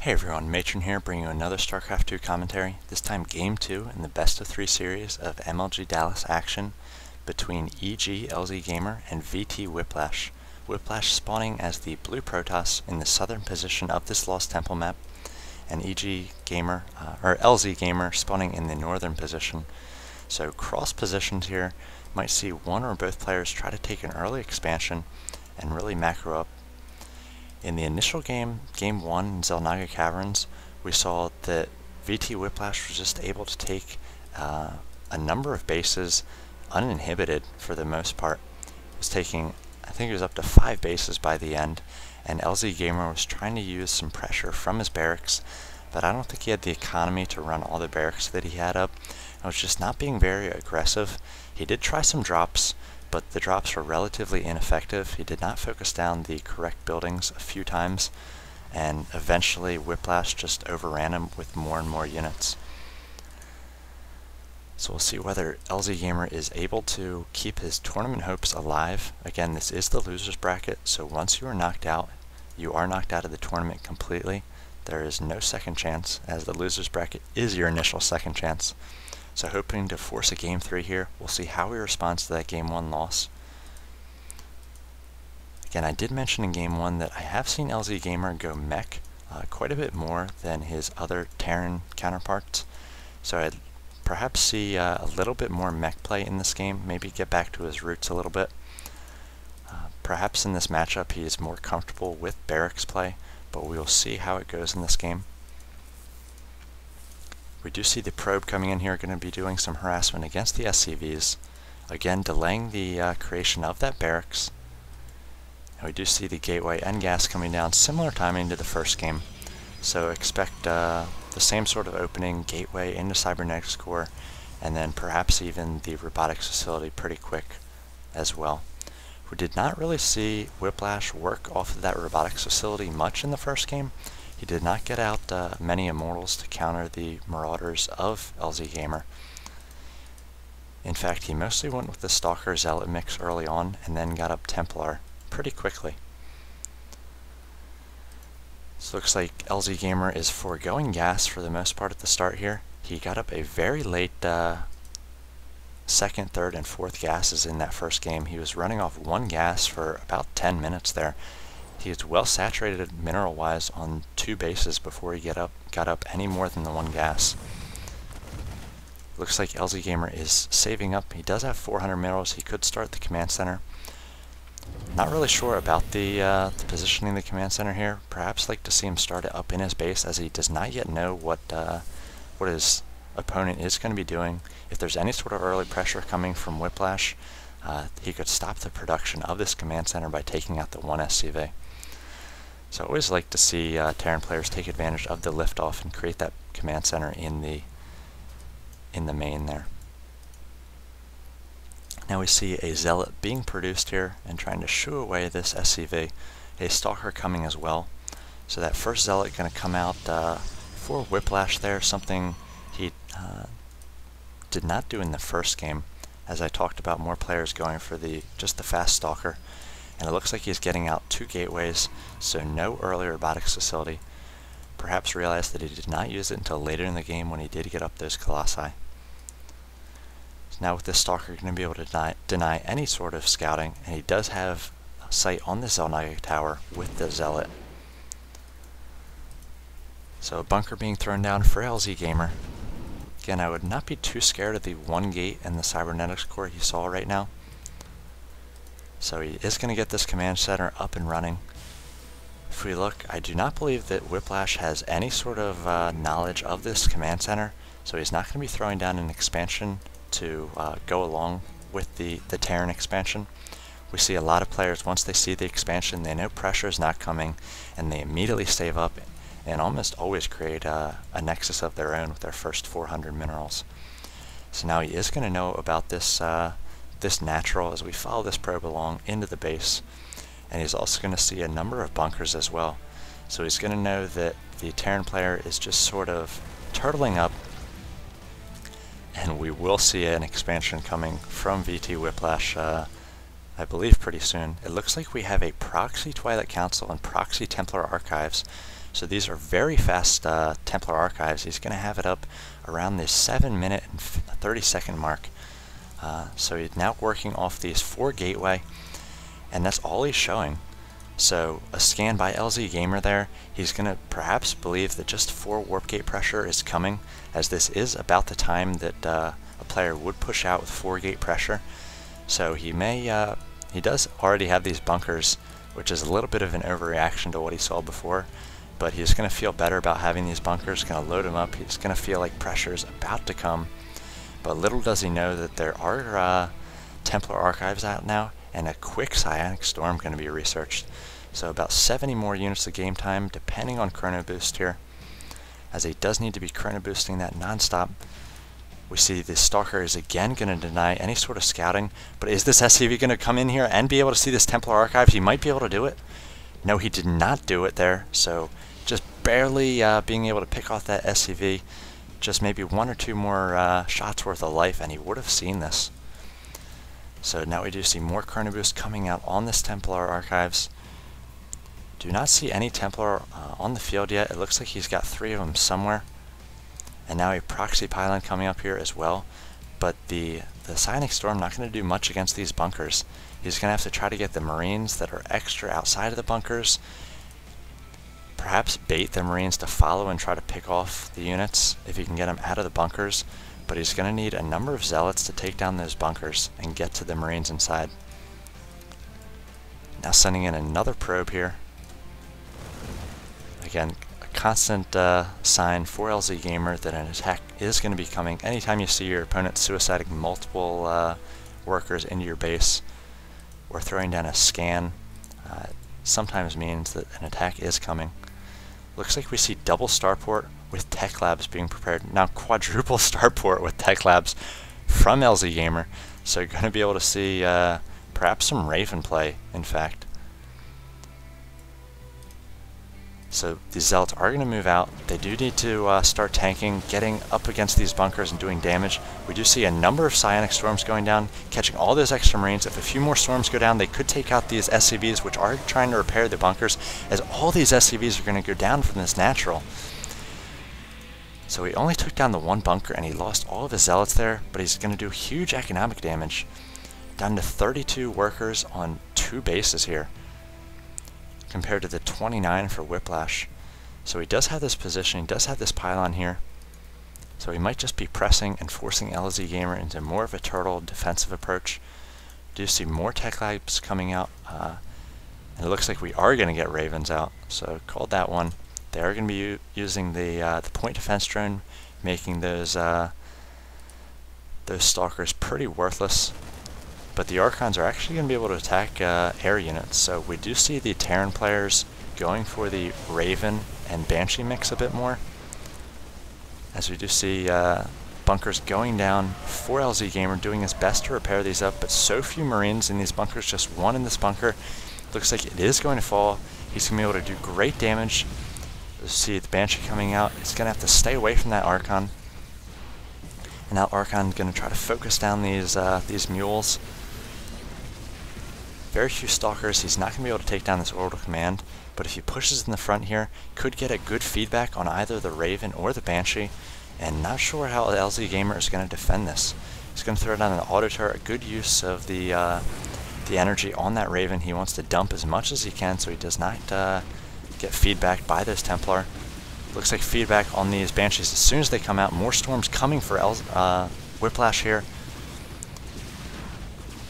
Hey everyone, Matron here, bringing you another StarCraft 2 commentary, this time Game 2 in the best of 3 series of MLG Dallas action between EGLzGaMeR and VTWhiplash. Whiplash spawning as the blue Protoss in the southern position of this Lost Temple map, and LZGaMeR spawning in the northern position. So cross positions here, might see one or both players try to take an early expansion and really macro up. In the initial game, Game 1 in Xel'Naga Caverns, we saw that VTWhiplash was just able to take a number of bases uninhibited for the most part. It was taking, I think it was up to 5 bases by the end, and LZGaMeR was trying to use some pressure from his barracks, but I don't think he had the economy to run all the barracks that he had up. It was just not being very aggressive. He did try some drops, but the drops were relatively ineffective. He did not focus down the correct buildings a few times, and eventually Whiplash just overran him with more and more units. So we'll see whether LZGaMeR is able to keep his tournament hopes alive. Again, this is the loser's bracket, so once you are knocked out, you are knocked out of the tournament completely. There is no second chance, as the loser's bracket is your initial second chance. So hoping to force a Game 3 here. We'll see how he responds to that Game 1 loss. Again, I did mention in Game 1 that I have seen LZGaMeR go mech quite a bit more than his other Terran counterparts. So I'd perhaps see a little bit more mech play in this game, maybe get back to his roots a little bit. Perhaps in this matchup he is more comfortable with barracks play, but we will see how it goes in this game. We do see the probe coming in here, going to be doing some harassment against the SCVs, again delaying the creation of that barracks. And we do see the gateway and gas coming down, similar timing to the first game. So expect the same sort of opening, gateway into cybernetics core, and then perhaps even the robotics facility pretty quick as well. We did not really see Whiplash work off of that robotics facility much in the first game. He did not get out many immortals to counter the marauders of LZGaMeR. In fact, he mostly went with the Stalker Zealot mix early on and then got up Templar pretty quickly. So looks like LZGaMeR is foregoing gas for the most part at the start here. He got up a very late second, third, and fourth gases in that first game. He was running off one gas for about 10 minutes there. He is well saturated mineral-wise on 2 bases before he got up any more than the 1 gas. Looks like LZGaMeR is saving up. He does have 400 minerals. He could start the command center. Not really sure about the positioning of the command center here. Perhaps like to see him start it up in his base, as he does not yet know what his opponent is going to be doing. If there's any sort of early pressure coming from Whiplash, he could stop the production of this command center by taking out the 1 SCV. So I always like to see Terran players take advantage of the liftoff and create that command center in the main there. Now we see a Zealot being produced here and trying to shoo away this SCV. A Stalker coming as well. So that first Zealot going to come out for Whiplash there, something he did not do in the first game, as I talked about more players going for just the fast Stalker. And it looks like he's getting out 2 gateways, so no early robotics facility. Perhaps realized that he did not use it until later in the game when he did get up those Colossi. So now with this Stalker going to be able to deny any sort of scouting, and he does have sight on the Xel'Naga tower with the Zealot. So a bunker being thrown down for LZGaMeR. Again, I would not be too scared of the 1 gate and the cybernetics core he saw right now. So he is going to get this command center up and running. If we look, I do not believe that Whiplash has any sort of knowledge of this command center, so he's not going to be throwing down an expansion to go along with the Terran expansion. We see a lot of players, once they see the expansion, they know pressure is not coming, and they immediately save up and almost always create a nexus of their own with their first 400 minerals. So now he is going to know about this natural as we follow this probe along into the base, and he's also going to see a number of bunkers as well. So he's going to know that the Terran player is just sort of turtling up, and we will see an expansion coming from VTWhiplash I believe pretty soon. It looks like we have a proxy Twilight Council and proxy Templar archives So these are very fast Templar archives. He's going to have it up around the 7-minute and 30-second mark. So he's now working off these 4 gateway, and that's all he's showing. So a scan by EGLzGaMeR there, he's going to perhaps believe that just 4 warp gate pressure is coming, as this is about the time that a player would push out with 4 gate pressure. So he may, he does already have these bunkers, which is a little bit of an overreaction to what he saw before, but he's going to feel better about having these bunkers, going to load them up. He's going to feel like pressure is about to come, but little does he know that there are Templar archives out now, and a quick psionic storm going to be researched. So about 70 more units of game time, depending on chrono boost here, as he does need to be chrono boosting that non-stop. We see the Stalker is again going to deny any sort of scouting, but is this SCV going to come in here and be able to see this Templar archive? He might be able to do it. No, he did not do it there, so just barely being able to pick off that SCV, just maybe 1 or 2 more shots worth of life, and he would have seen this. So now we do see more chrono boost coming out on this Templar archives. Do not see any Templar on the field yet. It looks like he's got 3 of them somewhere. And now a proxy pylon coming up here as well. But the Psionic Storm not going to do much against these bunkers. He's going to have to try to get the Marines that are extra outside of the bunkers. Perhaps bait the Marines to follow and try to pick off the units if he can get them out of the bunkers. But he's going to need a number of Zealots to take down those bunkers and get to the Marines inside. Now sending in another probe here. Again, a constant sign for EGLzGaMeR that an attack is going to be coming. Anytime you see your opponent suiciding multiple workers into your base or throwing down a scan, sometimes means that an attack is coming. Looks like we see double starport with tech labs being prepared. Now quadruple starport with tech labs from EGLzGaMeR. So you're going to be able to see perhaps some Raven play, in fact. So these Zealots are going to move out. They do need to start tanking, getting up against these bunkers and doing damage. We do see a number of Psionic Storms going down, catching all those extra Marines. If a few more storms go down, they could take out these SCVs, which are trying to repair the bunkers, as all these SCVs are going to go down from this natural. So he only took down the 1 bunker, and he lost all of his Zealots there, but he's going to do huge economic damage. Down to 32 workers on 2 bases here, compared to the 29 for Whiplash. So he does have this position, he does have this pylon here. So he might just be pressing and forcing EGLzGaMeR into more of a turtle defensive approach. Do see more tech labs coming out, and it looks like we are going to get Ravens out, so called that one. They are going to be using the point defense drone, making those Stalkers pretty worthless. But the Archons are actually going to be able to attack air units, so we do see the Terran players going for the Raven and Banshee mix a bit more, as we do see bunkers going down for EGLzGaMeR, doing his best to repair these up, but so few Marines in these bunkers, just 1 in this bunker. Looks like it is going to fall. He's going to be able to do great damage. You see the Banshee coming out. He's going to have to stay away from that Archon, and now Archon is going to try to focus down these mules. Very few Stalkers. He's not going to be able to take down this orbital command, but if he pushes in the front here, could get a good feedback on either the Raven or the Banshee, and not sure how EGLzGaMeR is going to defend this. He's going to throw down an auto turret, a good use of the energy on that Raven. He wants to dump as much as he can so he does not get feedback by this Templar. Looks like feedback on these Banshees as soon as they come out. More storms coming for Whiplash here.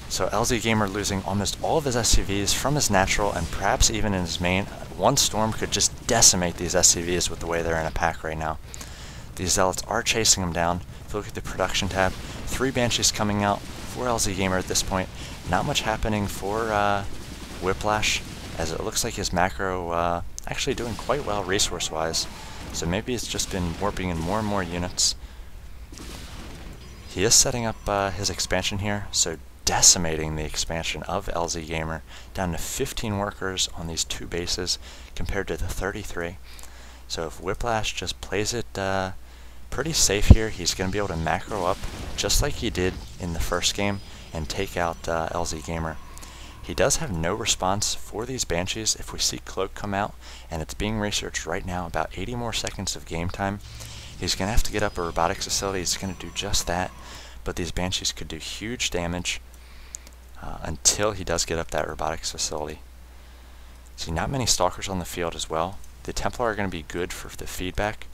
So EGLzGaMeR losing almost all of his SCVs from his natural, and perhaps even in his main. 1 storm could just decimate these SCVs with the way they're in a pack right now. These Zealots are chasing him down. If you look at the production tab, 3 Banshees coming out for EGLzGaMeR at this point. Not much happening for Whiplash, as it looks like his macro actually doing quite well resource-wise. So maybe it's just been warping in more and more units. He is setting up his expansion here, so decimating the expansion of EGLzGaMeR, down to 15 workers on these 2 bases compared to the 33. So if Whiplash just plays it pretty safe here, he's going to be able to macro up just like he did in the first game and take out EGLzGaMeR. He does have no response for these Banshees. If we see Cloak come out, and it's being researched right now, about 80 more seconds of game time, he's going to have to get up a robotics facility. He's going to do just that, but these Banshees could do huge damage until he does get up that robotics facility. See, not many Stalkers on the field as well. The Templar are going to be good for the feedback,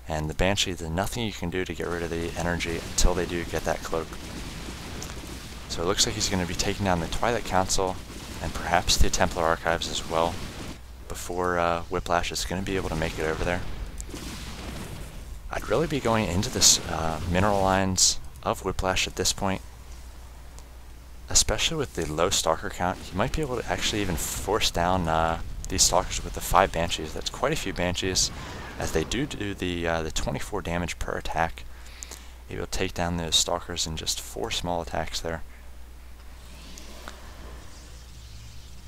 and the Banshee, there's nothing you can do to get rid of the energy until they do get that Cloak. So it looks like he's going to be taking down the Twilight Council and perhaps the Templar Archives as well before Whiplash is going to be able to make it over there. I'd really be going into this mineral lines of Whiplash at this point, especially with the low Stalker count. He might be able to actually even force down these Stalkers with the 5 Banshees. That's quite a few Banshees, as they do the 24 damage per attack. He will take down those Stalkers in just 4 small attacks there.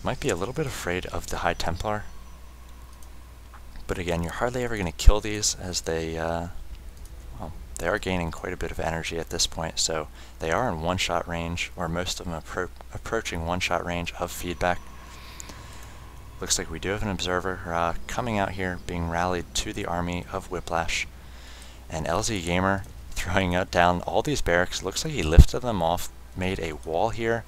Might be a little bit afraid of the High Templar, but again, you're hardly ever going to kill these, as they well, they are gaining quite a bit of energy at this point, so they are in one-shot range, or most of them approaching one-shot range of feedback. Looks like we do have an observer coming out here, being rallied to the army of Whiplash, and EGLzGaMeR throwing out down all these barracks. Looks like he lifted them off, made a wall here.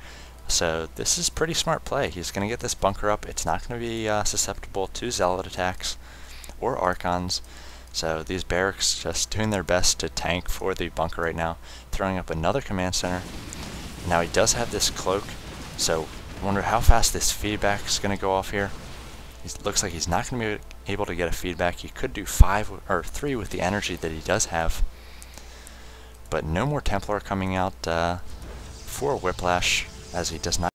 So this is pretty smart play. He's going to get this bunker up. It's not going to be susceptible to Zealot attacks or Archons. So these barracks just doing their best to tank for the bunker right now. Throwing up another command center. Now he does have this Cloak, so I wonder how fast this feedback is going to go off here. Looks like he's not going to be able to get a feedback. He could do 5 or 3 with the energy that he does have. But no more Templar coming out for Whiplash, as he does not